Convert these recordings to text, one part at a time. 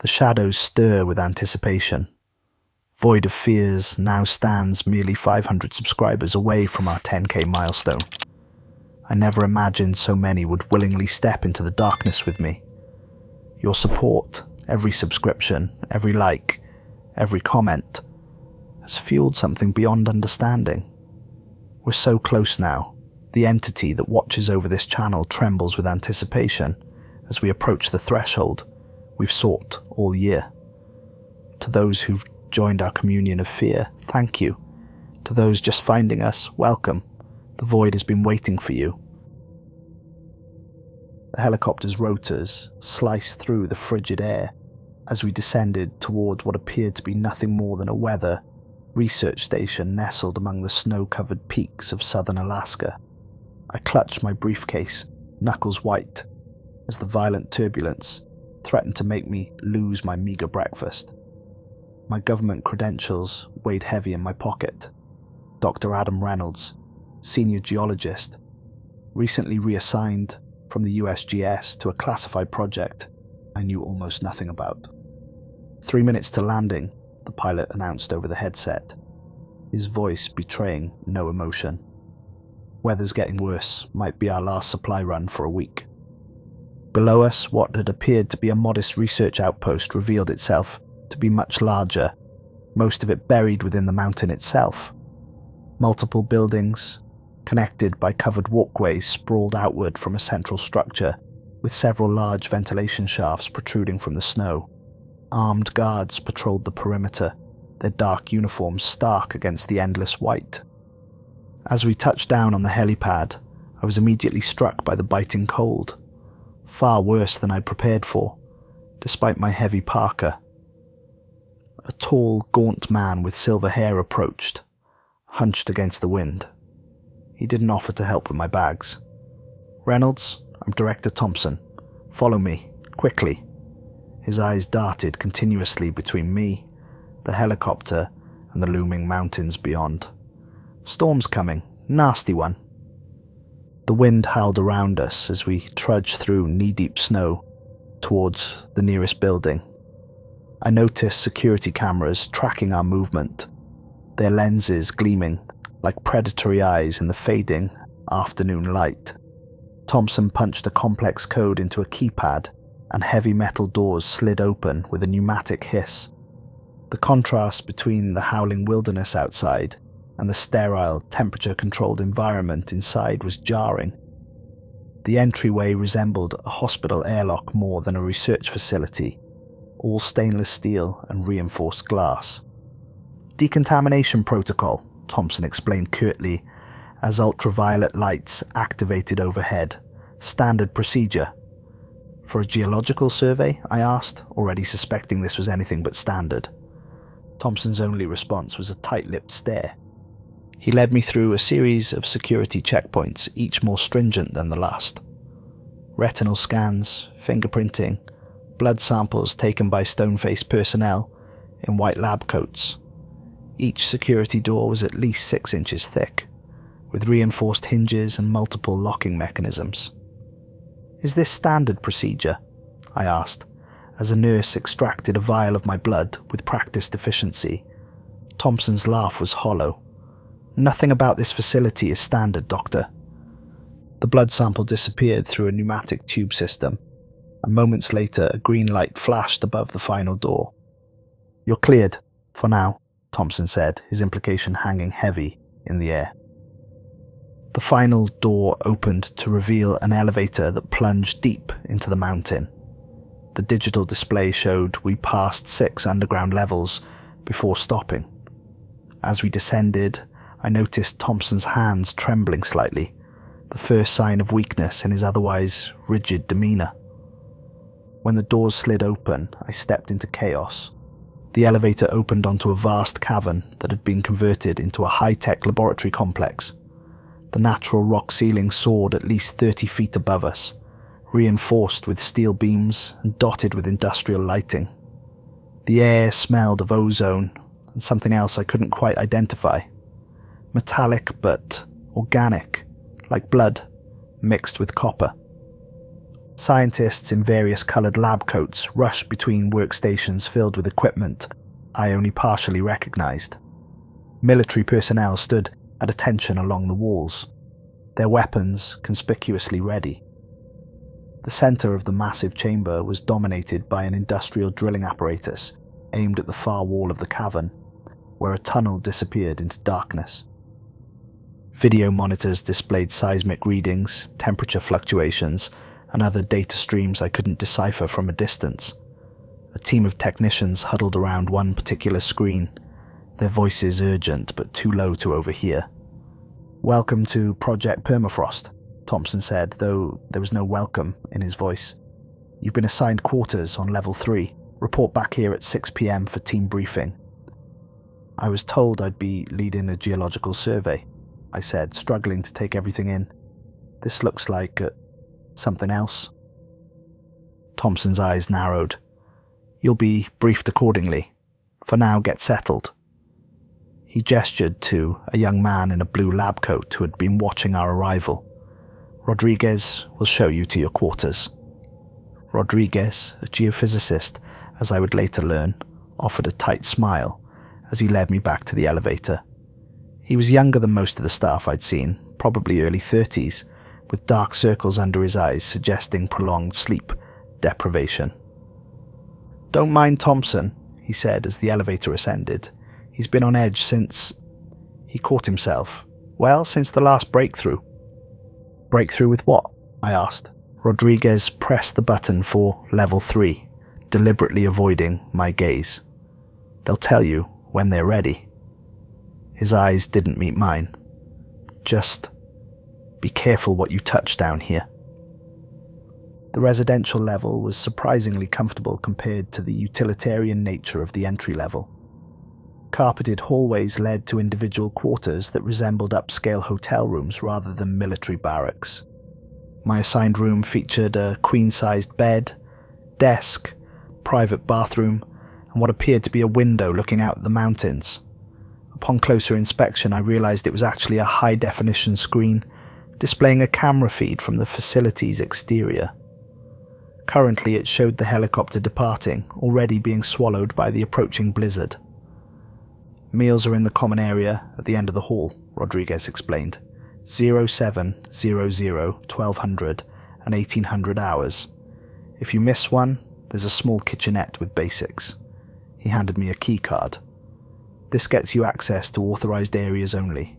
The shadows stir with anticipation. Void of Fears now stands merely 500 subscribers away from our 10k milestone. I never imagined so many would willingly step into the darkness with me. Your support, every subscription, every like, every comment, has fueled something beyond understanding. We're so close now. The entity that watches over this channel trembles with anticipation as we approach the threshold we've sought all year. To those who've joined our communion of fear, thank you. To those just finding us, welcome. The void has been waiting for you. The helicopter's rotors sliced through the frigid air as we descended toward what appeared to be nothing more than a weather research station nestled among the snow-covered peaks of southern Alaska. I clutched my briefcase, knuckles white, as the violent turbulence threatened to make me lose my meager breakfast. My government credentials weighed heavy in my pocket. Dr. Adam Reynolds, senior geologist, recently reassigned from the USGS to a classified project I knew almost nothing about. 3 minutes to landing, the pilot announced over the headset, his voice betraying no emotion. Weather's getting worse, might be our last supply run for a week. Below us, what had appeared to be a modest research outpost revealed itself to be much larger, most of it buried within the mountain itself. Multiple buildings, connected by covered walkways, sprawled outward from a central structure, with several large ventilation shafts protruding from the snow. Armed guards patrolled the perimeter, their dark uniforms stark against the endless white. As we touched down on the helipad, I was immediately struck by the biting cold, far worse than I'd prepared for, despite my heavy parka. A tall, gaunt man with silver hair approached, hunched against the wind. He didn't offer to help with my bags. "Reynolds, I'm Director Thompson. Follow me, quickly." His eyes darted continuously between me, the helicopter, and the looming mountains beyond. "Storm's coming, nasty one." The wind howled around us as we trudged through knee-deep snow towards the nearest building. I noticed security cameras tracking our movement, their lenses gleaming like predatory eyes in the fading afternoon light. Thompson punched a complex code into a keypad, and heavy metal doors slid open with a pneumatic hiss. The contrast between the howling wilderness outside and the sterile, temperature-controlled environment inside was jarring. The entryway resembled a hospital airlock more than a research facility, all stainless steel and reinforced glass. "Decontamination protocol," Thompson explained curtly as ultraviolet lights activated overhead. "Standard procedure." "For a geological survey?" I asked, already suspecting this was anything but standard. Thompson's only response was a tight-lipped stare. He led me through a series of security checkpoints, each more stringent than the last. Retinal scans, fingerprinting, blood samples taken by stone-faced personnel in white lab coats. Each security door was at least 6 inches thick, with reinforced hinges and multiple locking mechanisms. "Is this standard procedure?" I asked, as a nurse extracted a vial of my blood with practiced efficiency. Thompson's laugh was hollow. "Nothing about this facility is standard, Doctor." The blood sample disappeared through a pneumatic tube system, and moments later a green light flashed above the final door. "You're cleared, for now," Thompson said, his implication hanging heavy in the air. The final door opened to reveal an elevator that plunged deep into the mountain. The digital display showed we passed 6 underground levels before stopping. As we descended, I noticed Thompson's hands trembling slightly, the first sign of weakness in his otherwise rigid demeanor. When the doors slid open, I stepped into chaos. The elevator opened onto a vast cavern that had been converted into a high-tech laboratory complex. The natural rock ceiling soared at least 30 feet above us, reinforced with steel beams and dotted with industrial lighting. The air smelled of ozone and something else I couldn't quite identify. Metallic but organic, like blood, mixed with copper. Scientists in various coloured lab coats rushed between workstations filled with equipment I only partially recognised. Military personnel stood at attention along the walls, their weapons conspicuously ready. The centre of the massive chamber was dominated by an industrial drilling apparatus aimed at the far wall of the cavern, where a tunnel disappeared into darkness. Video monitors displayed seismic readings, temperature fluctuations, and other data streams I couldn't decipher from a distance. A team of technicians huddled around one particular screen, their voices urgent but too low to overhear. "Welcome to Project Perafrost," Thompson said, though there was no welcome in his voice. "You've been assigned quarters on level 3. Report back here at 6 p.m. for team briefing." "I was told I'd be leading a geological survey," I said, struggling to take everything in. "This looks like something else." Thompson's eyes narrowed. "You'll be briefed accordingly. For now, get settled." He gestured to a young man in a blue lab coat who had been watching our arrival. "Rodriguez will show you to your quarters." Rodriguez, a geophysicist, as I would later learn, offered a tight smile as he led me back to the elevator. He was younger than most of the staff I'd seen, probably early 30s, with dark circles under his eyes suggesting prolonged sleep deprivation. "Don't mind Thompson," he said as the elevator ascended. "He's been on edge since..." He caught himself. "Well, since the last breakthrough." "Breakthrough with what?" I asked. Rodriguez pressed the button for level 3, deliberately avoiding my gaze. "They'll tell you when they're ready." His eyes didn't meet mine. "Just be careful what you touch down here." The residential level was surprisingly comfortable compared to the utilitarian nature of the entry level. Carpeted hallways led to individual quarters that resembled upscale hotel rooms rather than military barracks. My assigned room featured a queen-sized bed, desk, private bathroom, and what appeared to be a window looking out at the mountains. Upon closer inspection, I realized it was actually a high-definition screen displaying a camera feed from the facility's exterior. Currently, it showed the helicopter departing, already being swallowed by the approaching blizzard. "Meals are in the common area at the end of the hall," Rodriguez explained. 0700, 1200, and 1800 hours. If you miss one, there's a small kitchenette with basics. He handed me a key card. "This gets you access to authorized areas only.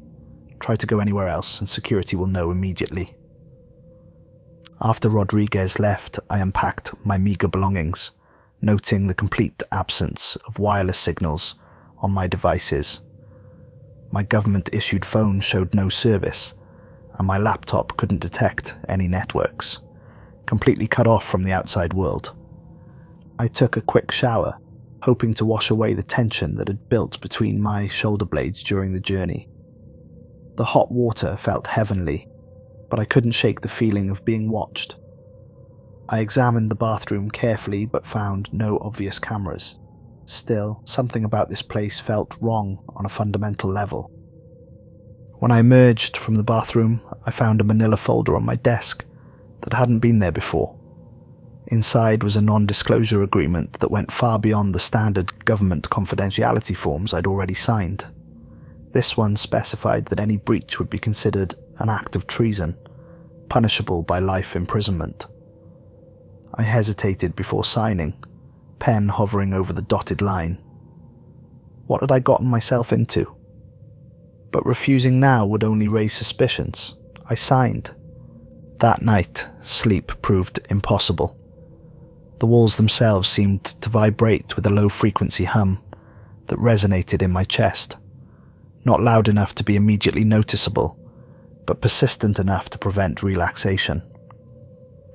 Try to go anywhere else and security will know immediately." After Rodriguez left, I unpacked my meager belongings, noting the complete absence of wireless signals on my devices. My government-issued phone showed no service, and my laptop couldn't detect any networks, completely cut off from the outside world. I took a quick shower, hoping to wash away the tension that had built between my shoulder blades during the journey. The hot water felt heavenly, but I couldn't shake the feeling of being watched. I examined the bathroom carefully but found no obvious cameras. Still, something about this place felt wrong on a fundamental level. When I emerged from the bathroom, I found a manila folder on my desk that hadn't been there before. Inside was a non-disclosure agreement that went far beyond the standard government confidentiality forms I'd already signed. This one specified that any breach would be considered an act of treason, punishable by life imprisonment. I hesitated before signing, pen hovering over the dotted line. What had I gotten myself into? But refusing now would only raise suspicions. I signed. That night, sleep proved impossible. The walls themselves seemed to vibrate with a low-frequency hum that resonated in my chest, not loud enough to be immediately noticeable, but persistent enough to prevent relaxation.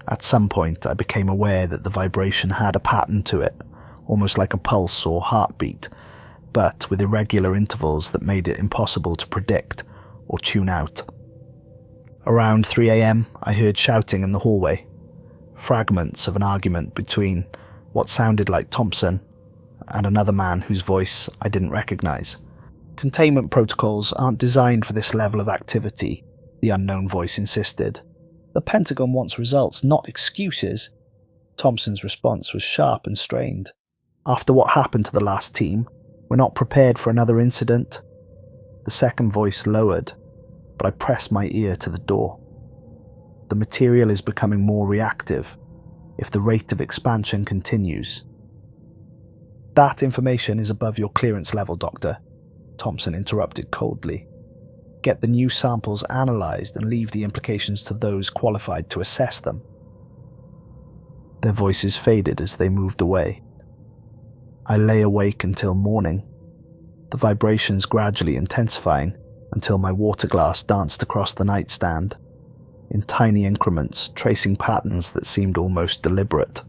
At some point, I became aware that the vibration had a pattern to it, almost like a pulse or heartbeat, but with irregular intervals that made it impossible to predict or tune out. Around 3 a.m, I heard shouting in the hallway, fragments of an argument between what sounded like Thompson and another man whose voice I didn't recognize. "Containment protocols aren't designed for this level of activity," the unknown voice insisted. The Pentagon wants results, not excuses. Thompson's response was sharp and strained. After what happened to the last team, we're not prepared for another incident. The second voice lowered, but I pressed my ear to the door. The material is becoming more reactive if the rate of expansion continues. That information is above your clearance level, Doctor, Thompson interrupted coldly. Get the new samples analysed and leave the implications to those qualified to assess them. Their voices faded as they moved away. I lay awake until morning, the vibrations gradually intensifying until my water glass danced across the nightstand, in tiny increments, tracing patterns that seemed almost deliberate.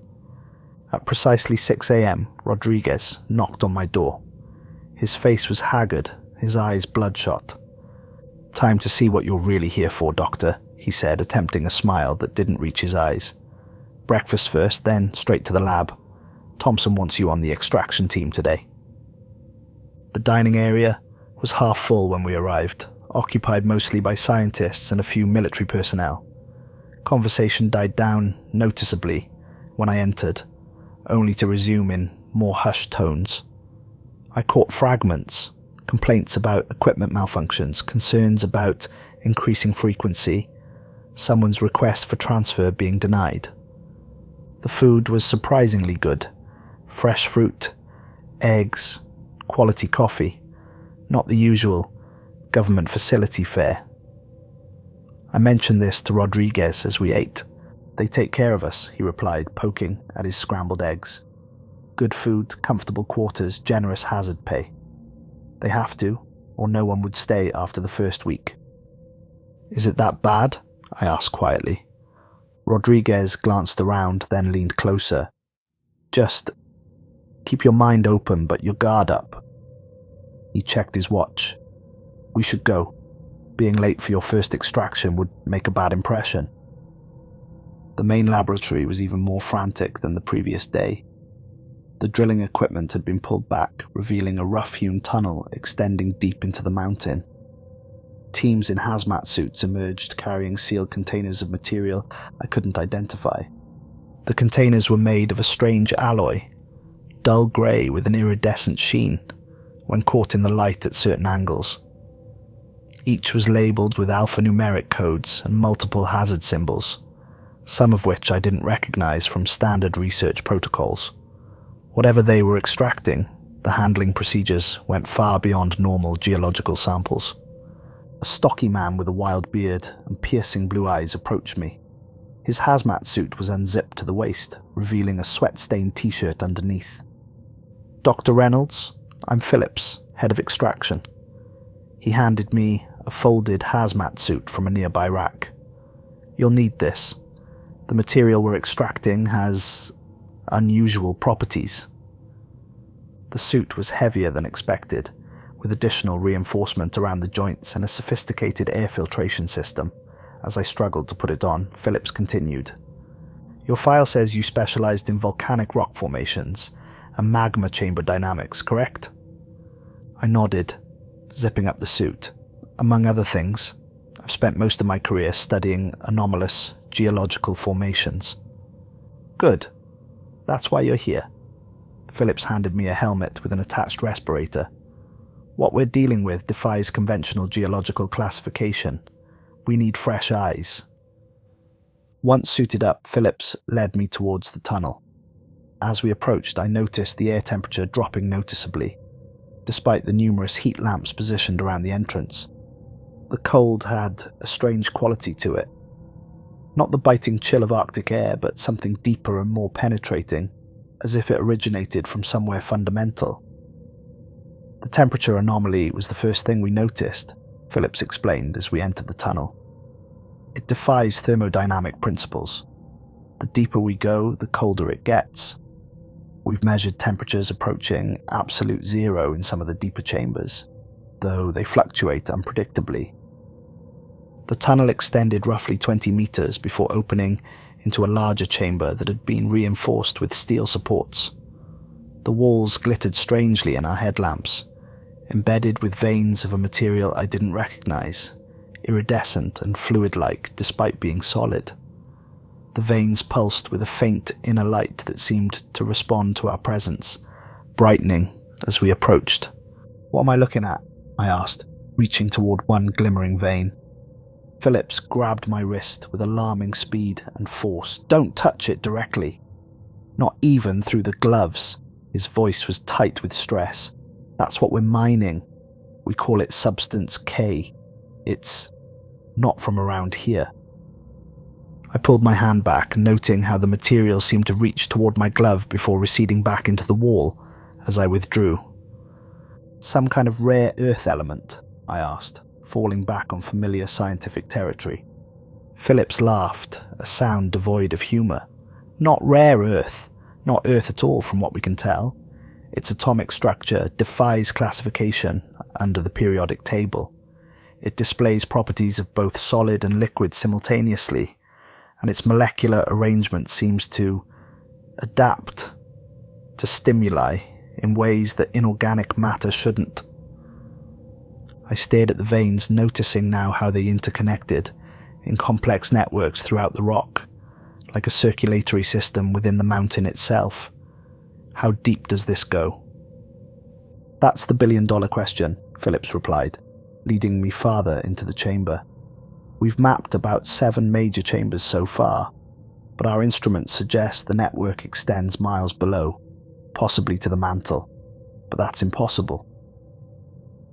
At precisely 6 a.m, Rodriguez knocked on my door. His face was haggard, his eyes bloodshot. "Time to see what you're really here for, Doctor," he said, attempting a smile that didn't reach his eyes. "Breakfast first, then straight to the lab. Thompson wants you on the extraction team today." The dining area was half full when we arrived, occupied mostly by scientists and a few military personnel. Conversation died down noticeably when I entered, only to resume in more hushed tones. I caught fragments, complaints about equipment malfunctions, concerns about increasing frequency, someone's request for transfer being denied. The food was surprisingly good. Fresh fruit, eggs, quality coffee, not the usual government facility fare. I mentioned this to Rodriguez as we ate. "They take care of us," he replied, poking at his scrambled eggs. "Good food, comfortable quarters, generous hazard pay. They have to, or no one would stay after the first week." "Is it that bad?" I asked quietly. Rodriguez glanced around, then leaned closer. "Just keep your mind open, but your guard up." He checked his watch. "We should go. Being late for your first extraction would make a bad impression." The main laboratory was even more frantic than the previous day. The drilling equipment had been pulled back, revealing a rough-hewn tunnel extending deep into the mountain. Teams in hazmat suits emerged, carrying sealed containers of material I couldn't identify. The containers were made of a strange alloy, dull grey with an iridescent sheen when caught in the light at certain angles. Each was labelled with alphanumeric codes and multiple hazard symbols, some of which I didn't recognise from standard research protocols. Whatever they were extracting, the handling procedures went far beyond normal geological samples. A stocky man with a wild beard and piercing blue eyes approached me. His hazmat suit was unzipped to the waist, revealing a sweat-stained t-shirt underneath. "Dr. Reynolds, I'm Phillips, head of extraction." He handed me a folded hazmat suit from a nearby rack. "You'll need this. The material we're extracting has unusual properties." The suit was heavier than expected, with additional reinforcement around the joints and a sophisticated air filtration system. As I struggled to put it on, Phillips continued. "Your file says you specialized in volcanic rock formations and magma chamber dynamics, correct?" I nodded, zipping up the suit. "Among other things, I've spent most of my career studying anomalous geological formations." "Good. That's why you're here." Phillips handed me a helmet with an attached respirator. "What we're dealing with defies conventional geological classification. We need fresh eyes." Once suited up, Phillips led me towards the tunnel. As we approached, I noticed the air temperature dropping noticeably, despite the numerous heat lamps positioned around the entrance. The cold had a strange quality to it. Not the biting chill of Arctic air, but something deeper and more penetrating, as if it originated from somewhere fundamental. "The temperature anomaly was the first thing we noticed," Phillips explained as we entered the tunnel. "It defies thermodynamic principles. The deeper we go, the colder it gets. We've measured temperatures approaching absolute zero in some of the deeper chambers, though they fluctuate unpredictably." The tunnel extended roughly 20 meters before opening into a larger chamber that had been reinforced with steel supports. The walls glittered strangely in our headlamps, embedded with veins of a material I didn't recognize. iridescent and fluid-like despite being solid. The veins pulsed with a faint inner light that seemed to respond to our presence, brightening as we approached. "What am I looking at?" I asked, reaching toward one glimmering vein. Phillips grabbed my wrist with alarming speed and force. "Don't touch it directly. Not even through the gloves." His voice was tight with stress. "That's what we're mining. We call it Substance K. It's not from around here." I pulled my hand back, noting how the material seemed to reach toward my glove before receding back into the wall as I withdrew. "Some kind of rare earth element?" I asked, falling back on familiar scientific territory. Phillips laughed, a sound devoid of humour. "Not rare earth. Not earth at all from what we can tell. Its atomic structure defies classification under the periodic table. It displays properties of both solid and liquid simultaneously, and its molecular arrangement seems to adapt to stimuli in ways that inorganic matter shouldn't." I stared at the veins, noticing now how they interconnected in complex networks throughout the rock, like a circulatory system within the mountain itself. "How deep does this go?" "That's the billion-dollar question," Phillips replied, leading me farther into the chamber. "We've mapped about 7 major chambers so far, but our instruments suggest the network extends miles below, possibly to the mantle. But that's impossible."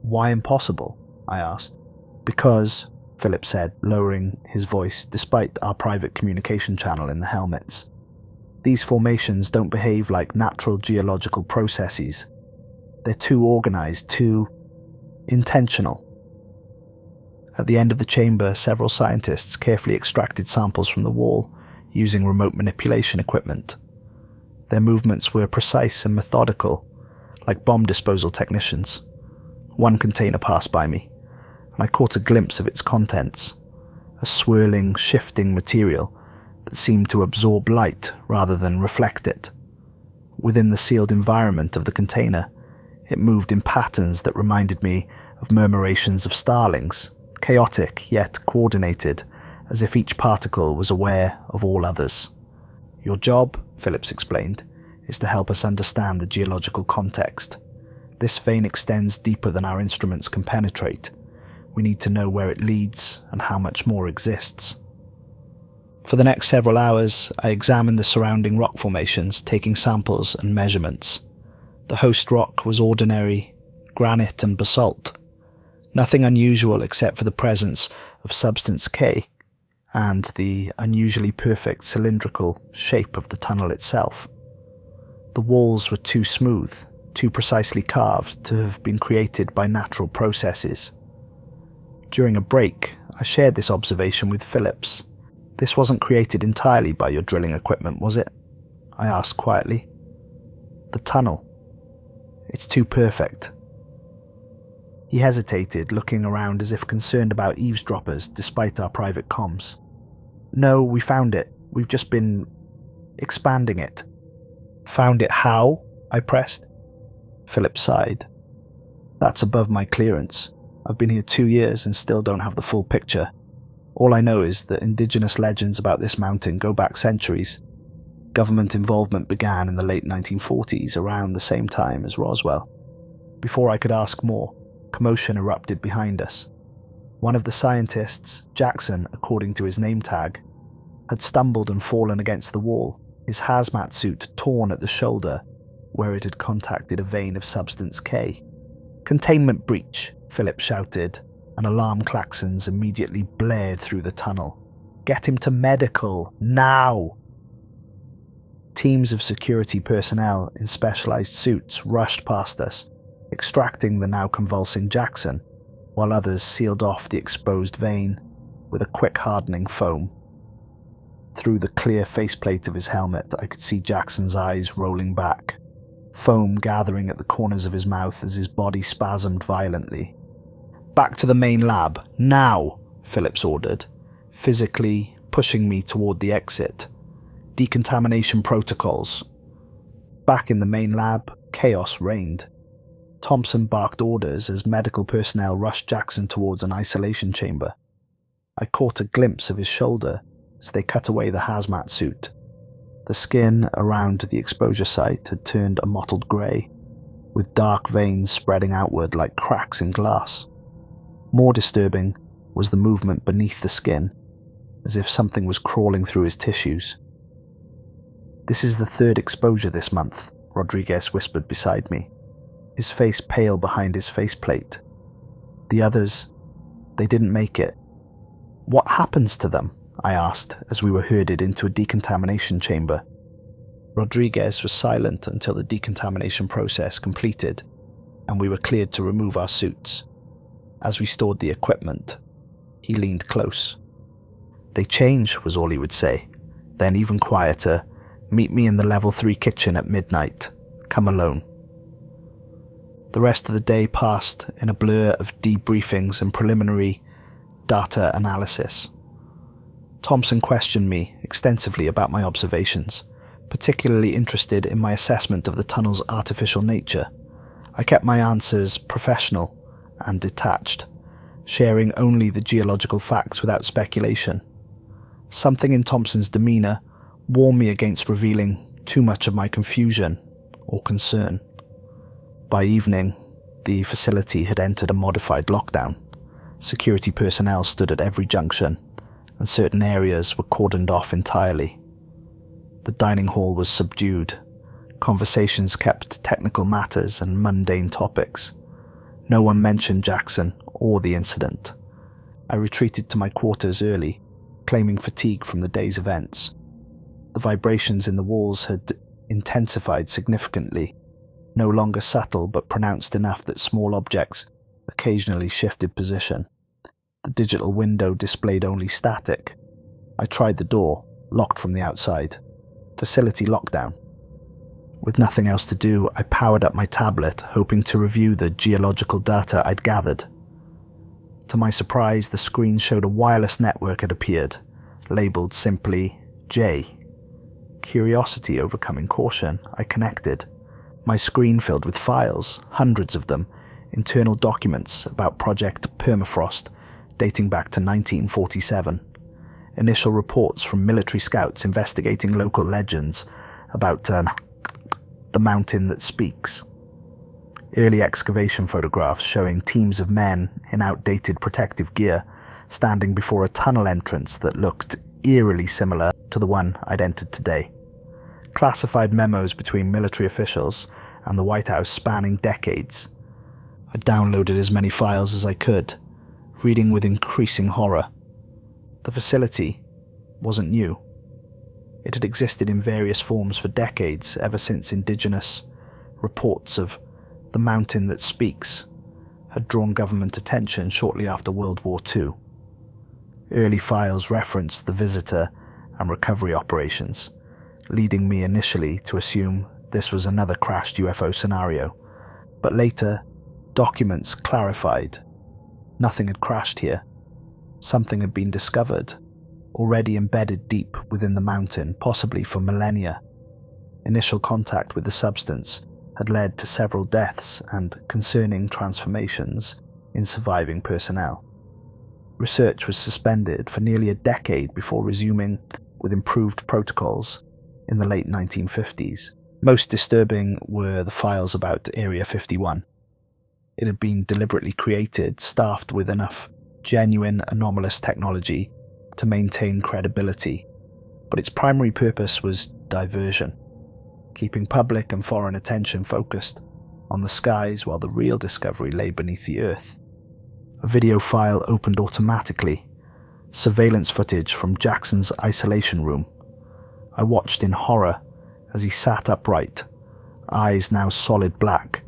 "Why impossible?" I asked. "Because," Philip said, lowering his voice despite our private communication channel in the helmets, "these formations don't behave like natural geological processes. They're too organized, too intentional." At the end of the chamber, several scientists carefully extracted samples from the wall using remote manipulation equipment. Their movements were precise and methodical, like bomb disposal technicians. One container passed by me, and I caught a glimpse of its contents, a swirling, shifting material that seemed to absorb light rather than reflect it. Within the sealed environment of the container, it moved in patterns that reminded me of murmurations of starlings, chaotic yet coordinated, as if each particle was aware of all others. "Your job," Phillips explained, "is to help us understand the geological context. This vein extends deeper than our instruments can penetrate. We need to know where it leads and how much more exists." For the next several hours, I examined the surrounding rock formations, taking samples and measurements. The host rock was ordinary granite and basalt. Nothing unusual except for the presence of Substance K and the unusually perfect cylindrical shape of the tunnel itself. The walls were too smooth, too precisely carved to have been created by natural processes. During a break, I shared this observation with Phillips. "This wasn't created entirely by your drilling equipment, was it?" I asked quietly. "The tunnel. It's too perfect." He hesitated, looking around as if concerned about eavesdroppers despite our private comms. "No, we found it. We've just been expanding it." "Found it how?" I pressed. Philip sighed. "That's above my clearance. I've been here 2 years and still don't have the full picture. All I know is that indigenous legends about this mountain go back centuries. Government involvement began in the late 1940s, around the same time as Roswell. Before I could ask more, commotion erupted behind us. One of the scientists, Jackson according to his name tag, had stumbled and fallen against the wall, his hazmat suit torn at the shoulder where it had contacted a vein of Substance K. "Containment breach," Philip shouted, and alarm klaxons immediately blared through the tunnel. "Get him to medical, now!" Teams of security personnel in specialized suits rushed past us, extracting the now convulsing Jackson, while others sealed off the exposed vein with a quick hardening foam. Through the clear faceplate of his helmet, I could see Jackson's eyes rolling back, foam gathering at the corners of his mouth as his body spasmed violently. "Back to the main lab, now!" Phillips ordered, physically pushing me toward the exit. "Decontamination protocols." Back in the main lab, chaos reigned. Thompson barked orders as medical personnel rushed Jackson towards an isolation chamber. I caught a glimpse of his shoulder as they cut away the hazmat suit. The skin around the exposure site had turned a mottled grey, with dark veins spreading outward like cracks in glass. More disturbing was the movement beneath the skin, as if something was crawling through his tissues. "This is the third exposure this month," Rodriguez whispered beside me, his face pale behind his faceplate. "The others, they didn't make it." "What happens to them?" I asked as we were herded into a decontamination chamber. Rodriguez was silent until the decontamination process completed, and we were cleared to remove our suits. As we stored the equipment, he leaned close. "They change," was all he would say. Then, even quieter, "Meet me in the level 3 kitchen at midnight. Come alone." The rest of the day passed in a blur of debriefings and preliminary data analysis. Thompson questioned me extensively about my observations, particularly interested in my assessment of the tunnel's artificial nature. I kept my answers professional and detached, sharing only the geological facts without speculation. Something in Thompson's demeanour warned me against revealing too much of my confusion or concern. By evening, the facility had entered a modified lockdown. Security personnel stood at every junction, and certain areas were cordoned off entirely. The dining hall was subdued. Conversations kept to technical matters and mundane topics. No one mentioned Jackson or the incident. I retreated to my quarters early, claiming fatigue from the day's events. The vibrations in the walls had intensified significantly, no longer subtle but pronounced enough that small objects occasionally shifted position. The digital window displayed only static. I tried the door, locked from the outside. Facility lockdown. With nothing else to do, I powered up my tablet, hoping to review the geological data I'd gathered. To my surprise, the screen showed a wireless network had appeared, labelled simply J. Curiosity overcoming caution, I connected. My screen filled with files, hundreds of them, internal documents about Project Perafrost dating back to 1947. Initial reports from military scouts investigating local legends about the mountain that speaks. Early excavation photographs showing teams of men in outdated protective gear standing before a tunnel entrance that looked eerily similar to the one I'd entered today. Classified memos between military officials and the White House spanning decades. I downloaded as many files as I could, reading with increasing horror. The facility wasn't new. It had existed in various forms for decades, ever since indigenous reports of the mountain that speaks had drawn government attention shortly after World War II. Early files referenced the visitor and recovery operations, leading me initially to assume this was another crashed UFO scenario. But later, documents clarified. Nothing had crashed here. Something had been discovered, already embedded deep within the mountain, possibly for millennia. Initial contact with the substance had led to several deaths and concerning transformations in surviving personnel. Research was suspended for nearly a decade before resuming with improved protocols in the late 1950s. Most disturbing were the files about Area 51. It had been deliberately created, staffed with enough genuine anomalous technology to maintain credibility, but its primary purpose was diversion, keeping public and foreign attention focused on the skies while the real discovery lay beneath the earth. A video file opened automatically, surveillance footage from Jackson's isolation room. I watched in horror as he sat upright, eyes now solid black,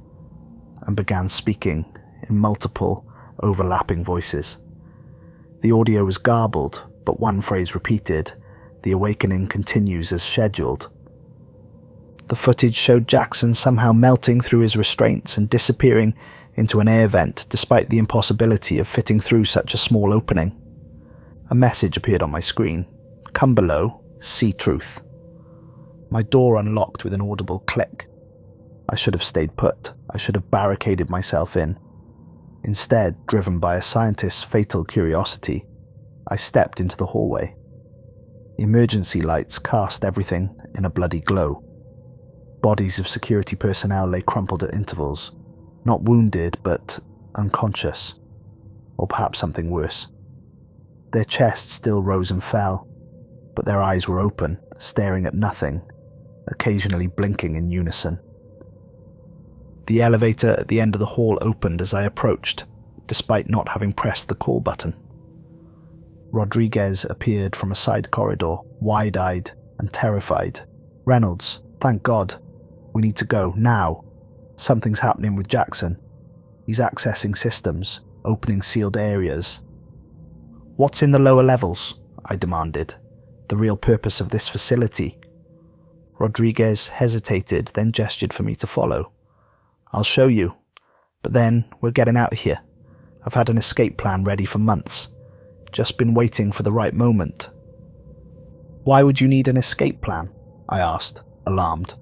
and began speaking in multiple, overlapping voices. The audio was garbled, but one phrase repeated, "The awakening continues as scheduled." The footage showed Jackson somehow melting through his restraints and disappearing into an air vent despite the impossibility of fitting through such a small opening. A message appeared on my screen. "Come below, see truth." My door unlocked with an audible click. I should have stayed put. I should have barricaded myself in. Instead, driven by a scientist's fatal curiosity, I stepped into the hallway. The emergency lights cast everything in a bloody glow. Bodies of security personnel lay crumpled at intervals, not wounded but unconscious, or perhaps something worse. Their chests still rose and fell, but their eyes were open, staring at nothing, occasionally blinking in unison. The elevator at the end of the hall opened as I approached, despite not having pressed the call button. Rodriguez appeared from a side corridor, wide-eyed and terrified. "Reynolds, thank God. We need to go, now. Something's happening with Jackson. He's accessing systems, opening sealed areas." "What's in the lower levels?" I demanded. "The real purpose of this facility?" Rodriguez hesitated, then gestured for me to follow. "I'll show you. But then, we're getting out of here. I've had an escape plan ready for months. Just been waiting for the right moment." "Why would you need an escape plan?" I asked, alarmed.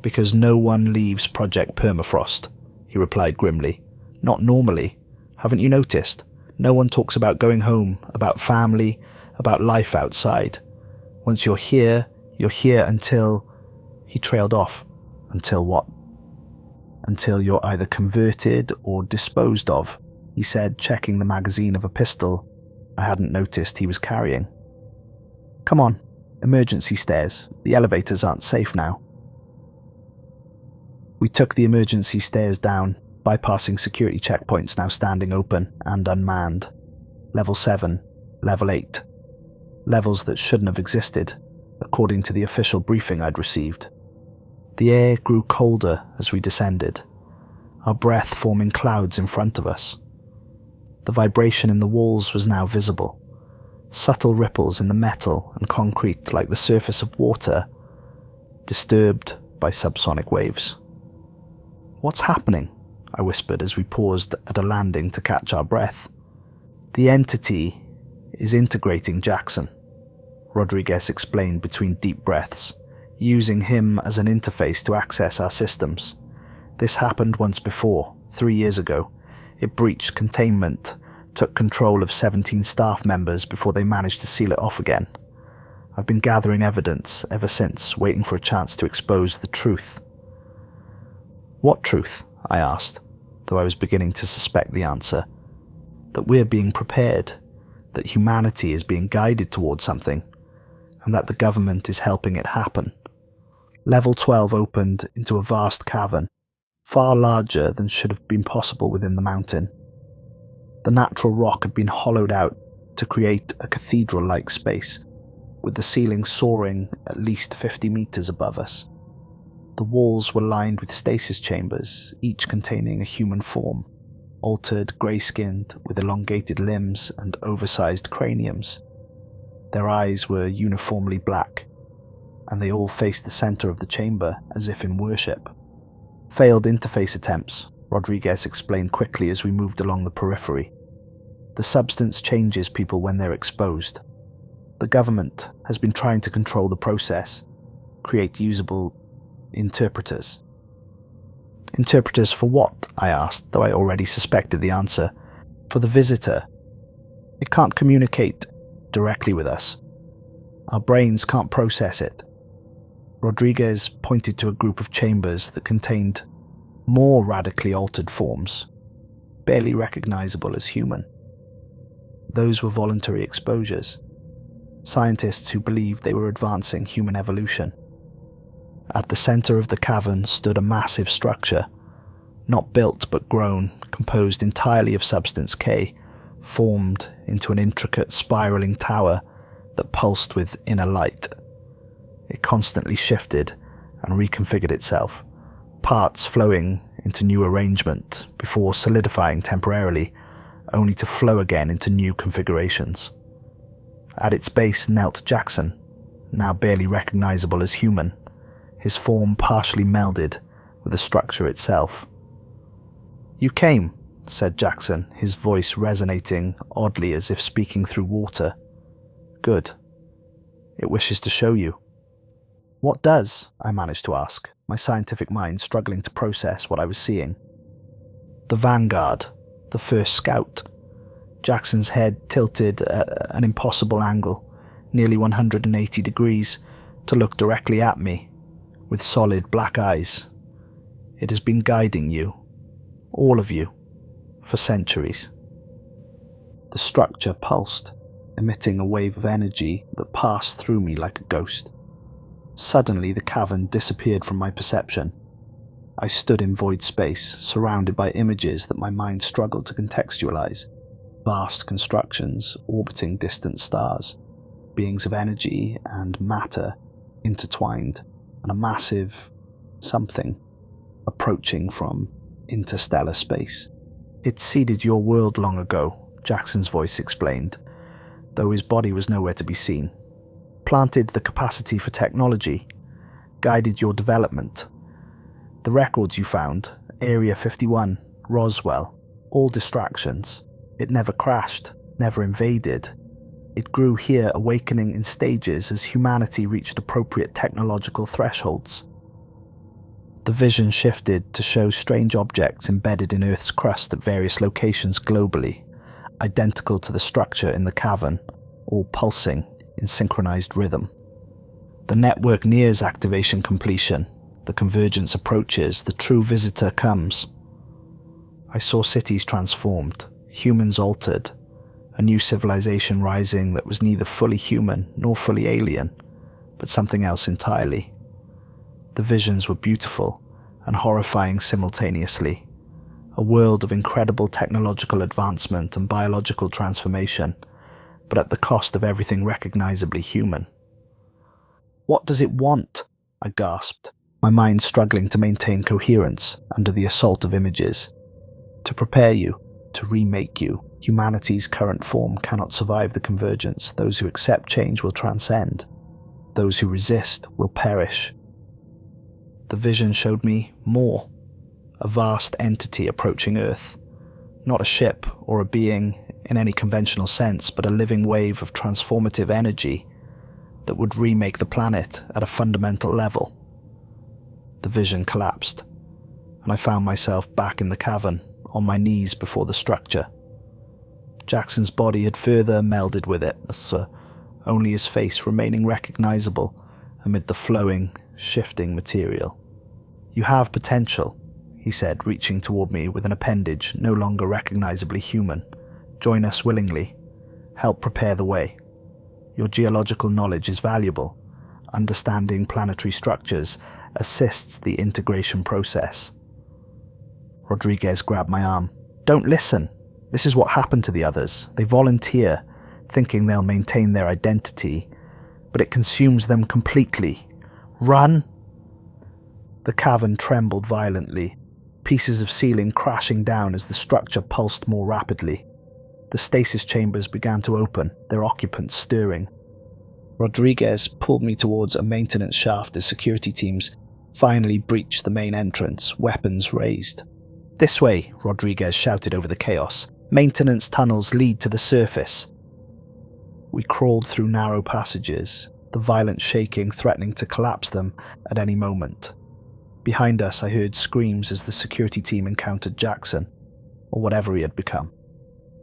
"Because no one leaves Project Permafrost," he replied grimly. "Not normally. Haven't you noticed? No one talks about going home, about family, about life outside. Once you're here until..." He trailed off. "Until what?" "Until you're either converted or disposed of," he said, checking the magazine of a pistol I hadn't noticed he was carrying. "Come on, emergency stairs. The elevators aren't safe now." We took the emergency stairs down, bypassing security checkpoints now standing open and unmanned. Level 7, Level 8. Levels that shouldn't have existed, according to the official briefing I'd received. The air grew colder as we descended, our breath forming clouds in front of us. The vibration in the walls was now visible, subtle ripples in the metal and concrete like the surface of water, disturbed by subsonic waves. "What's happening?" I whispered as we paused at a landing to catch our breath. "The entity is integrating Jackson," Rodriguez explained between deep breaths, "using him as an interface to access our systems. This happened once before, 3 years ago. It breached Containment, took control of 17 staff members before they managed to seal it off again. I've been gathering evidence ever since, waiting for a chance to expose the truth." "What truth?" I asked, though I was beginning to suspect the answer. "That we're being prepared, that humanity is being guided towards something, and that the government is helping it happen." Level 12 opened into a vast cavern, far larger than should have been possible within the mountain. The natural rock had been hollowed out to create a cathedral-like space, with the ceiling soaring at least 50 meters above us. The walls were lined with stasis chambers, each containing a human form, altered, grey-skinned, with elongated limbs and oversized craniums. Their eyes were uniformly black, and they all faced the center of the chamber as if in worship. "Failed interface attempts," Rodriguez explained quickly as we moved along the periphery. "The substance changes people when they're exposed. The government has been trying to control the process, create usable interpreters." "Interpreters for what?" I asked, though I already suspected the answer. "For the visitor. It can't communicate directly with us. Our brains can't process it." Rodriguez pointed to a group of chambers that contained more radically altered forms, barely recognizable as human. Those were voluntary exposures, scientists who believed they were advancing human evolution. At the center of the cavern stood a massive structure, not built but grown, composed entirely of substance K, formed into an intricate spiraling tower that pulsed with inner light. It constantly shifted and reconfigured itself, parts flowing into new arrangement before solidifying temporarily, only to flow again into new configurations. At its base knelt Jackson, now barely recognizable as human, his form partially melded with the structure itself. "You came," said Jackson, his voice resonating oddly as if speaking through water. "Good. It wishes to show you." "What does?" I managed to ask, my scientific mind struggling to process what I was seeing. "The Vanguard, the first scout." Jackson's head tilted at an impossible angle, nearly 180 degrees, to look directly at me, with solid black eyes. It has been guiding you, all of you, for centuries. The structure pulsed, emitting a wave of energy that passed through me like a ghost. Suddenly, the cavern disappeared from my perception. I stood in void space, surrounded by images that my mind struggled to contextualize. Vast constructions orbiting distant stars, beings of energy and matter intertwined, and a massive something approaching from interstellar space. "It seeded your world long ago," Jackson's voice explained, though his body was nowhere to be seen. "Planted the capacity for technology, guided your development. The records you found, Area 51, Roswell, all distractions. It never crashed, never invaded. It grew here, awakening in stages as humanity reached appropriate technological thresholds." The vision shifted to show strange objects embedded in Earth's crust at various locations globally, identical to the structure in the cavern, all pulsing in synchronized rhythm. "The network nears activation completion. The Convergence approaches. The true visitor comes." I saw cities transformed, humans altered, a new civilization rising that was neither fully human nor fully alien, but something else entirely. The visions were beautiful and horrifying simultaneously, a world of incredible technological advancement and biological transformation, but at the cost of everything recognizably human. "What does it want?" I gasped, my mind struggling to maintain coherence under the assault of images. "To prepare you, to remake you. Humanity's current form cannot survive the Convergence. Those who accept change will transcend. Those who resist will perish." The vision showed me more. A vast entity approaching Earth. Not a ship or a being in any conventional sense, but a living wave of transformative energy that would remake the planet at a fundamental level. The vision collapsed, and I found myself back in the cavern, on my knees before the structure. Jackson's body had further melded with it, only his face remaining recognizable amid the flowing, shifting material. "You have potential," he said, reaching toward me with an appendage no longer recognizably human. "Join us willingly. Help prepare the way. Your geological knowledge is valuable. Understanding planetary structures assists the integration process." Rodriguez grabbed my arm. "Don't listen. This is what happened to the others. They volunteer, thinking they'll maintain their identity, but it consumes them completely. Run!" The cavern trembled violently, pieces of ceiling crashing down as the structure pulsed more rapidly. The stasis chambers began to open, their occupants stirring. Rodriguez pulled me towards a maintenance shaft as security teams finally breached the main entrance, weapons raised. "This way," Rodriguez shouted over the chaos. "Maintenance tunnels lead to the surface." We crawled through narrow passages, the violent shaking threatening to collapse them at any moment. Behind us, I heard screams as the security team encountered Jackson, or whatever he had become.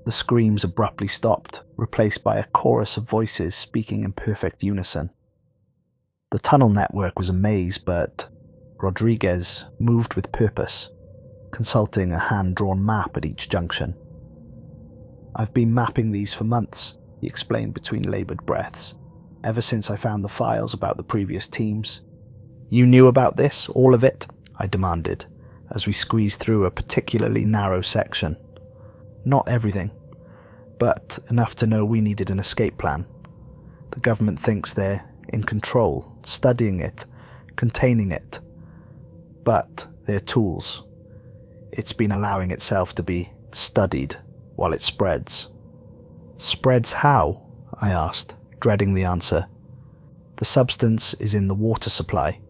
The screams abruptly stopped, replaced by a chorus of voices speaking in perfect unison. The tunnel network was a maze, but Rodriguez moved with purpose, consulting a hand-drawn map at each junction. "I've been mapping these for months," he explained between laboured breaths, "ever since I found the files about the previous teams." "You knew about this, all of it?" I demanded, as we squeezed through a particularly narrow section. "Not everything, but enough to know we needed an escape plan. The government thinks they're in control, studying it, containing it. But they're tools. It's been allowing itself to be studied while it spreads." "Spreads how?" I asked, dreading the answer. "The substance is in the water supply.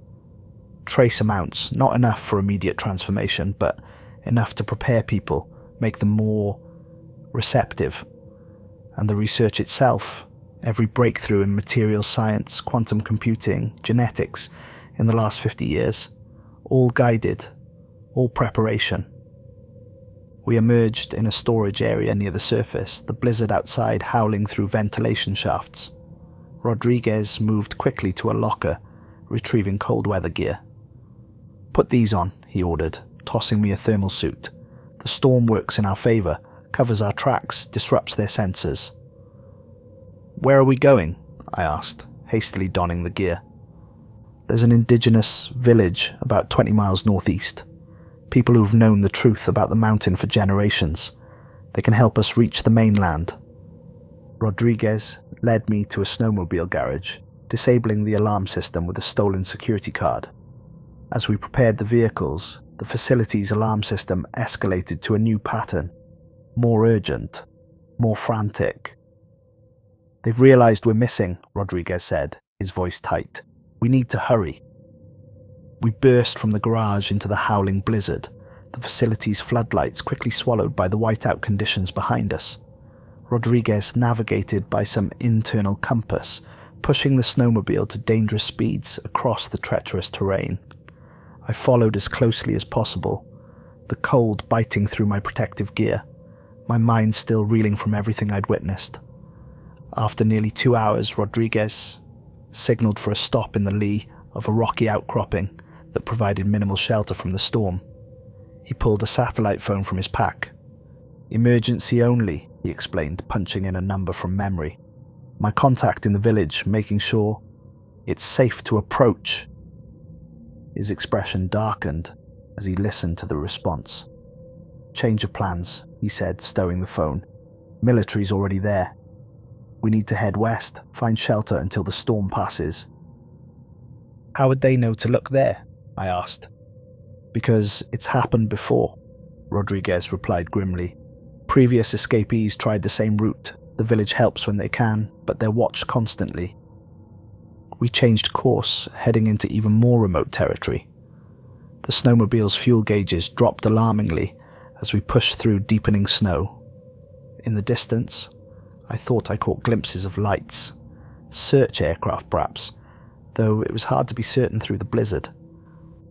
Trace amounts, not enough for immediate transformation, but enough to prepare people, make them more receptive. And the research itself, every breakthrough in materials science, quantum computing, genetics in the last 50 years, all guided, all preparation." We emerged in a storage area near the surface, the blizzard outside howling through ventilation shafts. Rodriguez moved quickly to a locker, retrieving cold weather gear. "Put these on," he ordered, tossing me a thermal suit. "The storm works in our favor, covers our tracks, disrupts their sensors." "Where are we going?" I asked, hastily donning the gear. "There's an indigenous village about 20 miles northeast. People who've known the truth about the mountain for generations. They can help us reach the mainland." Rodriguez led me to a snowmobile garage, disabling the alarm system with a stolen security card. As we prepared the vehicles, the facility's alarm system escalated to a new pattern. More urgent, more frantic. "They've realized we're missing," Rodriguez said, his voice tight. "We need to hurry." We burst from the garage into the howling blizzard, the facility's floodlights quickly swallowed by the whiteout conditions behind us. Rodriguez navigated by some internal compass, pushing the snowmobile to dangerous speeds across the treacherous terrain. I followed as closely as possible, the cold biting through my protective gear, my mind still reeling from everything I'd witnessed. After nearly 2 hours, Rodriguez signaled for a stop in the lee of a rocky outcropping that provided minimal shelter from the storm. He pulled a satellite phone from his pack. "Emergency only," he explained, punching in a number from memory. "My contact in the village, making sure it's safe to approach." His expression darkened as he listened to the response. "Change of plans," he said, stowing the phone. "Military's already there. We need to head west, find shelter until the storm passes." "How would they know to look there?" I asked. "Because it's happened before," Rodriguez replied grimly. "Previous escapees tried the same route. The village helps when they can, but they're watched constantly." We changed course, heading into even more remote territory. The snowmobile's fuel gauges dropped alarmingly as we pushed through deepening snow. In the distance, I thought I caught glimpses of lights. Search aircraft perhaps, though it was hard to be certain through the blizzard.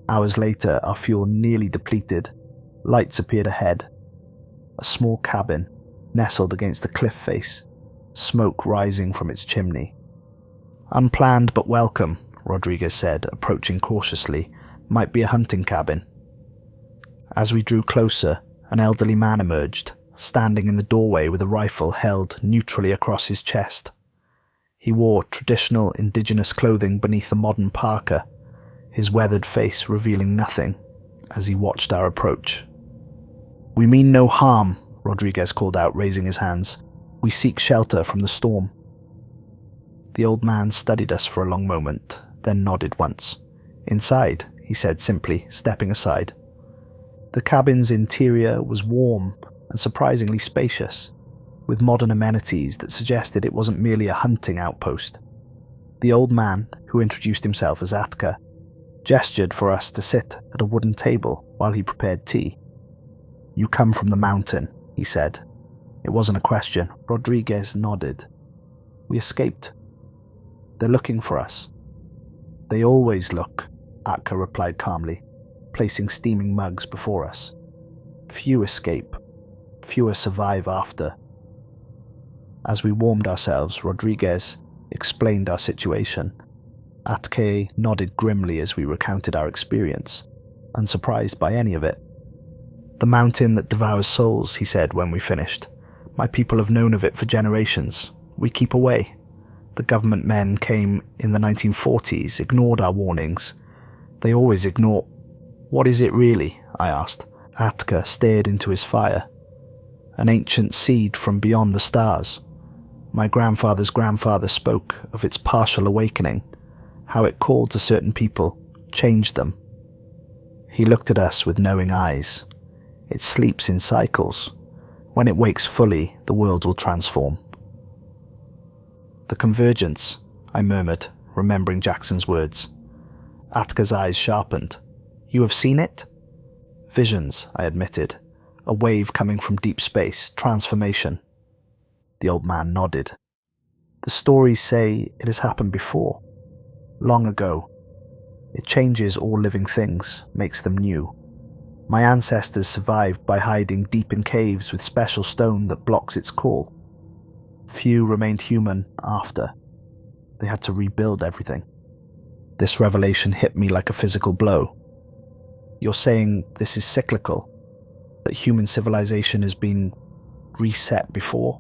Hours later, our fuel nearly depleted. Lights appeared ahead. A small cabin, nestled against a cliff face, smoke rising from its chimney. "Unplanned but welcome," Rodriguez said, approaching cautiously. "Might be a hunting cabin." As we drew closer, an elderly man emerged, standing in the doorway with a rifle held neutrally across his chest. He wore traditional indigenous clothing beneath a modern parka, his weathered face revealing nothing as he watched our approach. "We mean no harm," Rodriguez called out, raising his hands. "We seek shelter from the storm." The old man studied us for a long moment, then nodded once. "Inside," he said simply, stepping aside. The cabin's interior was warm and surprisingly spacious, with modern amenities that suggested it wasn't merely a hunting outpost. The old man, who introduced himself as Atka, gestured for us to sit at a wooden table while he prepared tea. "You come from the mountain," he said. It wasn't a question. Rodriguez nodded. "We escaped. They're looking for us." "They always look," Atka replied calmly, placing steaming mugs before us. "Few escape. Fewer survive after." As we warmed ourselves, Rodriguez explained our situation. Atke nodded grimly as we recounted our experience, unsurprised by any of it. "The mountain that devours souls," he said when we finished. "My people have known of it for generations. We keep away. The government men came in the 1940s, ignored our warnings. They always ignore—" "What is it really?" I asked. Atka stared into his fire. "An ancient seed from beyond the stars. My grandfather's grandfather spoke of its partial awakening, how it called to certain people, changed them." He looked at us with knowing eyes. "It sleeps in cycles. When it wakes fully, the world will transform." "The Convergence," I murmured, remembering Jackson's words. Atka's eyes sharpened. "You have seen it?" "Visions," I admitted. "A wave coming from deep space, transformation." The old man nodded. "The stories say it has happened before. Long ago. It changes all living things, makes them new. My ancestors survived by hiding deep in caves with special stone that blocks its call. Few remained human after. They had to rebuild everything. This revelation hit me like a physical blow. You're saying this is cyclical? That human civilization has been reset before?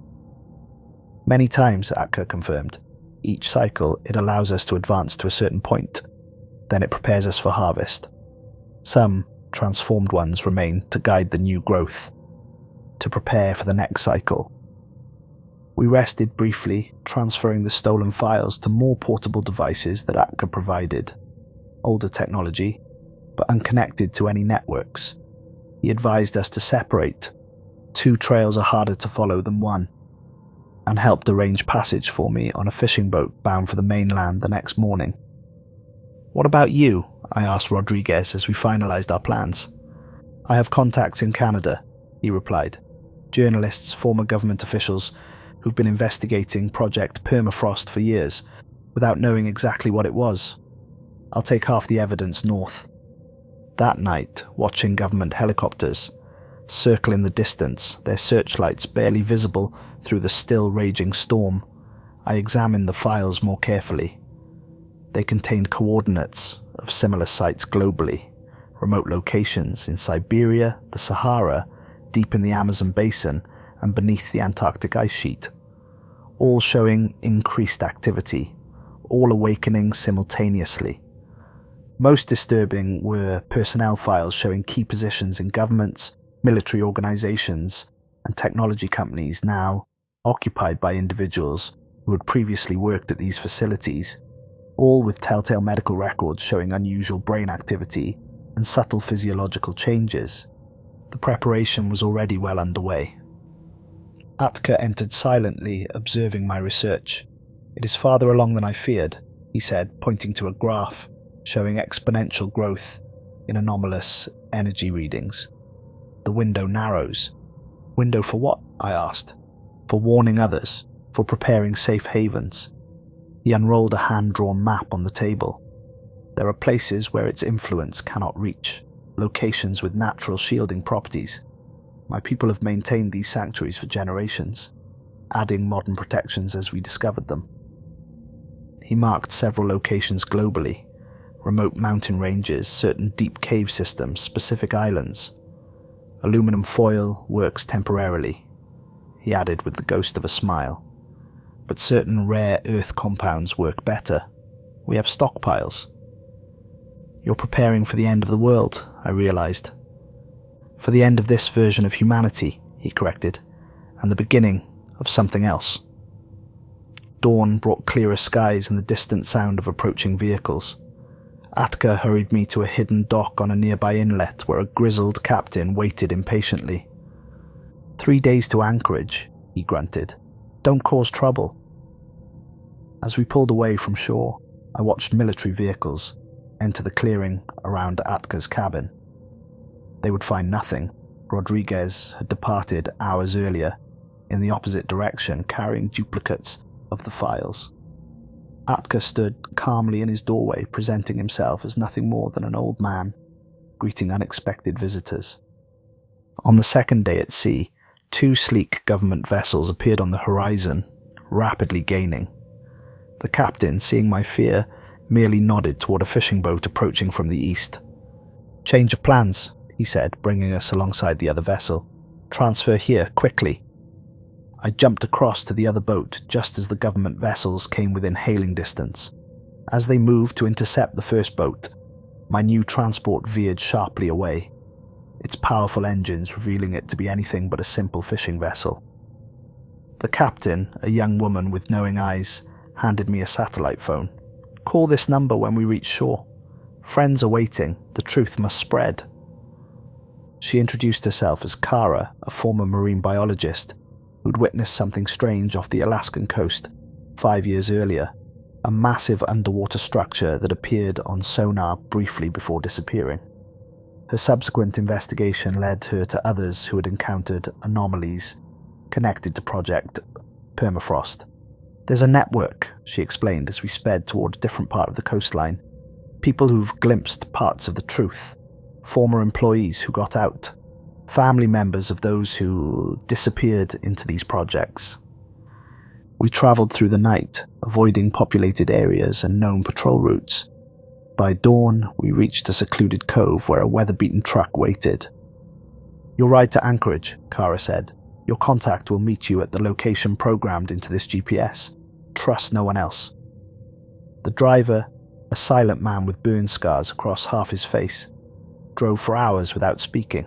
Many times, Atka confirmed. Each cycle, it allows us to advance to a certain point. Then it prepares us for harvest. Some transformed ones remain to guide the new growth, to prepare for the next cycle. We rested briefly, transferring the stolen files to more portable devices that Atka provided. Older technology, but unconnected to any networks. He advised us to separate. 2 trails are harder to follow than one, and helped arrange passage for me on a fishing boat bound for the mainland the next morning. What about you? I asked Rodriguez as we finalized our plans. I have contacts in Canada, he replied. Journalists, former government officials who've been investigating Project Perafrost for years, without knowing exactly what it was. I'll take half the evidence north. That night, watching government helicopters circle in the distance, their searchlights barely visible through the still raging storm, I examined the files more carefully. They contained coordinates of similar sites globally, remote locations in Siberia, the Sahara, deep in the Amazon basin, and beneath the Antarctic ice sheet, all showing increased activity, all awakening simultaneously. Most disturbing were personnel files showing key positions in governments, military organizations, and technology companies now occupied by individuals who had previously worked at these facilities, all with telltale medical records showing unusual brain activity and subtle physiological changes. The preparation was already well underway. Atka entered silently, observing my research. It is farther along than I feared, he said, pointing to a graph showing exponential growth in anomalous energy readings. The window narrows. Window for what? I asked. For warning others, for preparing safe havens. He unrolled a hand-drawn map on the table. There are places where its influence cannot reach, locations with natural shielding properties. My people have maintained these sanctuaries for generations, adding modern protections as we discovered them. He marked several locations globally, remote mountain ranges, certain deep cave systems, specific islands. Aluminum foil works temporarily, he added with the ghost of a smile. But certain rare earth compounds work better. We have stockpiles. You're preparing for the end of the world, I realized. For the end of this version of humanity, he corrected, and the beginning of something else. Dawn brought clearer skies and the distant sound of approaching vehicles. Atka hurried me to a hidden dock on a nearby inlet where a grizzled captain waited impatiently. 3 days to anchorage, he grunted. Don't cause trouble. As we pulled away from shore, I watched military vehicles enter the clearing around Atka's cabin. They would find nothing. Rodriguez had departed hours earlier, in the opposite direction, carrying duplicates of the files. Atka stood calmly in his doorway, presenting himself as nothing more than an old man, greeting unexpected visitors. On the second day at sea, 2 sleek government vessels appeared on the horizon, rapidly gaining. The captain, seeing my fear, merely nodded toward a fishing boat approaching from the east. Change of plans, he said, bringing us alongside the other vessel. Transfer here, quickly. I jumped across to the other boat just as the government vessels came within hailing distance. As they moved to intercept the first boat, my new transport veered sharply away, its powerful engines revealing it to be anything but a simple fishing vessel. The captain, a young woman with knowing eyes, handed me a satellite phone. Call this number when we reach shore. Friends are waiting. The truth must spread. She introduced herself as Kara, a former marine biologist who'd witnessed something strange off the Alaskan coast 5 years earlier, a massive underwater structure that appeared on sonar briefly before disappearing. Her subsequent investigation led her to others who had encountered anomalies connected to Project Perafrost. There's a network, she explained as we sped toward a different part of the coastline. People who've glimpsed parts of the truth. former employees who got out, family members of those who disappeared into these projects. We travelled through the night, avoiding populated areas and known patrol routes. By dawn, we reached a secluded cove where a weather-beaten truck waited. "Your ride to Anchorage," Kara said. "Your contact will meet you at the location programmed into this GPS. Trust no one else." The driver, a silent man with burn scars across half his face, drove for hours without speaking.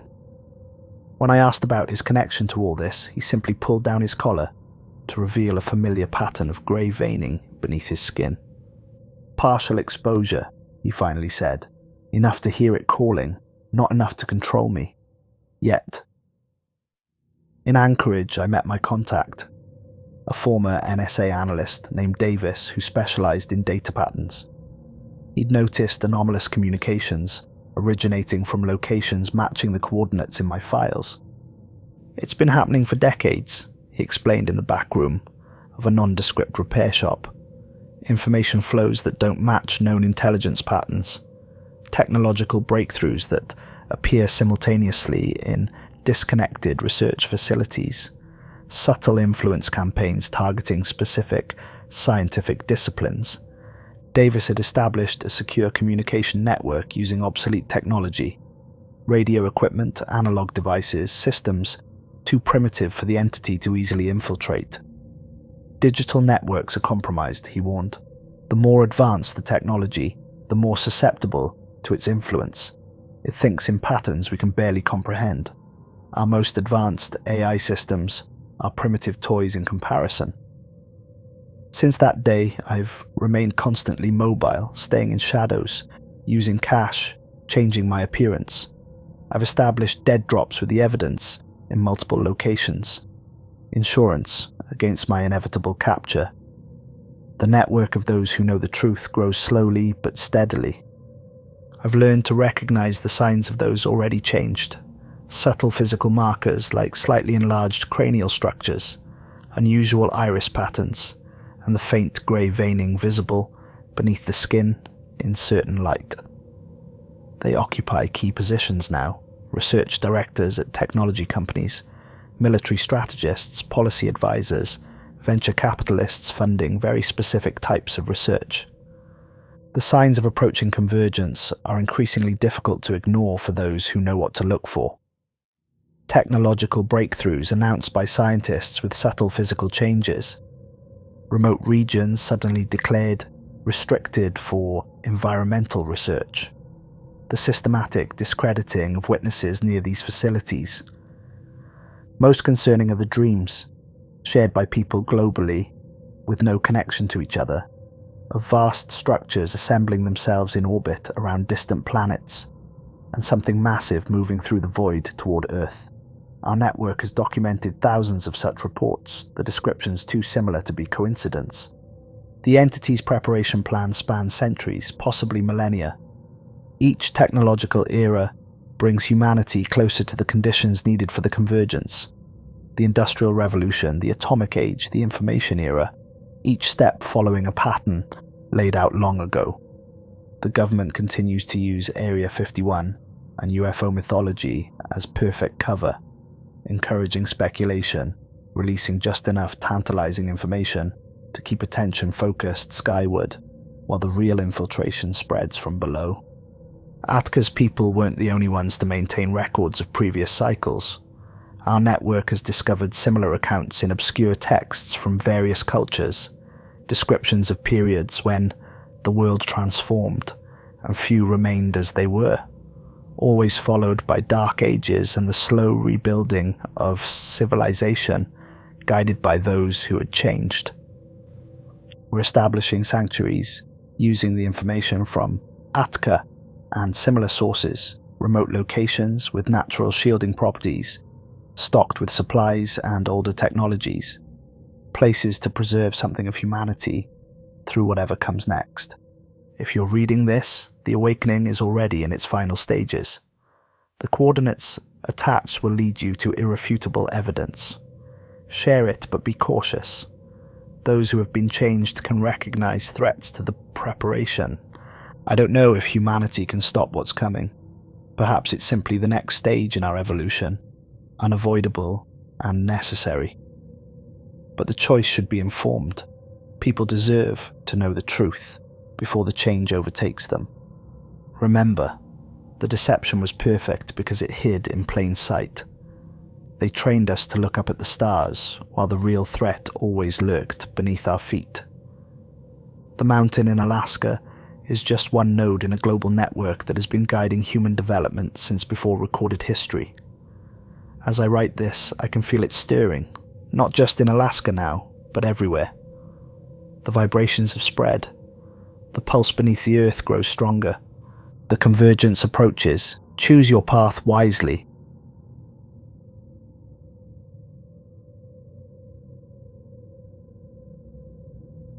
When I asked about his connection to all this, he simply pulled down his collar to reveal a familiar pattern of grey veining beneath his skin. "Partial exposure," he finally said. "Enough to hear it calling, not enough to control me. Yet." In Anchorage, I met my contact, a former NSA analyst named Davis who specialised in data patterns. He'd noticed anomalous communications originating from locations matching the coordinates in my files. "It's been happening for decades," he explained in the back room of a nondescript repair shop. "Information flows that don't match known intelligence patterns, technological breakthroughs that appear simultaneously in disconnected research facilities, subtle influence campaigns targeting specific scientific disciplines." Davis had established a secure communication network using obsolete technology, radio equipment, analog devices, systems too primitive for the entity to easily infiltrate. "Digital networks are compromised," he warned. "The more advanced the technology, the more susceptible to its influence. It thinks in patterns we can barely comprehend. Our most advanced AI systems are primitive toys in comparison." Since that day, I've remained constantly mobile, staying in shadows, using cash, changing my appearance. I've established dead drops with the evidence in multiple locations. Insurance against my inevitable capture. The network of those who know the truth grows slowly but steadily. I've learned to recognize the signs of those already changed. Subtle physical markers like slightly enlarged cranial structures, unusual iris patterns, and the faint grey veining visible beneath the skin in certain light. They occupy key positions now: research directors at technology companies, military strategists, policy advisors, venture capitalists funding very specific types of research. The signs of approaching convergence are increasingly difficult to ignore for those who know what to look for. Technological breakthroughs announced by scientists with subtle physical changes. Remote regions suddenly declared restricted for environmental research. The systematic discrediting of witnesses near these facilities. Most concerning are the dreams, shared by people globally with no connection to each other, of vast structures assembling themselves in orbit around distant planets, and something massive moving through the void toward Earth. Our network has documented thousands of such reports, the descriptions too similar to be coincidence. The entity's preparation plan spans centuries, possibly millennia. Each technological era brings humanity closer to the conditions needed for the convergence. The Industrial Revolution, the Atomic Age, the Information Era, each step following a pattern laid out long ago. The government continues to use Area 51 and UFO mythology as perfect cover, encouraging speculation, releasing just enough tantalizing information to keep attention focused skyward, while the real infiltration spreads from below. Atka's people weren't the only ones to maintain records of previous cycles. Our network has discovered similar accounts in obscure texts from various cultures, descriptions of periods when the world transformed and few remained as they were, always followed by dark ages and the slow rebuilding of civilization guided by those who had changed. We're establishing sanctuaries using the information from Atka and similar sources, remote locations with natural shielding properties, stocked with supplies and older technologies, places to preserve something of humanity through whatever comes next. If you're reading this, the awakening is already in its final stages. The coordinates attached will lead you to irrefutable evidence. Share it, but be cautious. Those who have been changed can recognize threats to the preparation. I don't know if humanity can stop what's coming, Perhaps it's simply the next stage in our evolution, unavoidable and necessary. But the choice should be informed. People deserve to know the truth before the change overtakes them. Remember, the deception was perfect because it hid in plain sight. They trained us to look up at the stars, while the real threat always lurked beneath our feet. The mountain in Alaska is just one node in a global network that has been guiding human development since before recorded history. As I write this, I can feel it stirring, not just in Alaska now, but everywhere. The vibrations have spread. The pulse beneath the earth grows stronger. The convergence approaches. Choose your path wisely,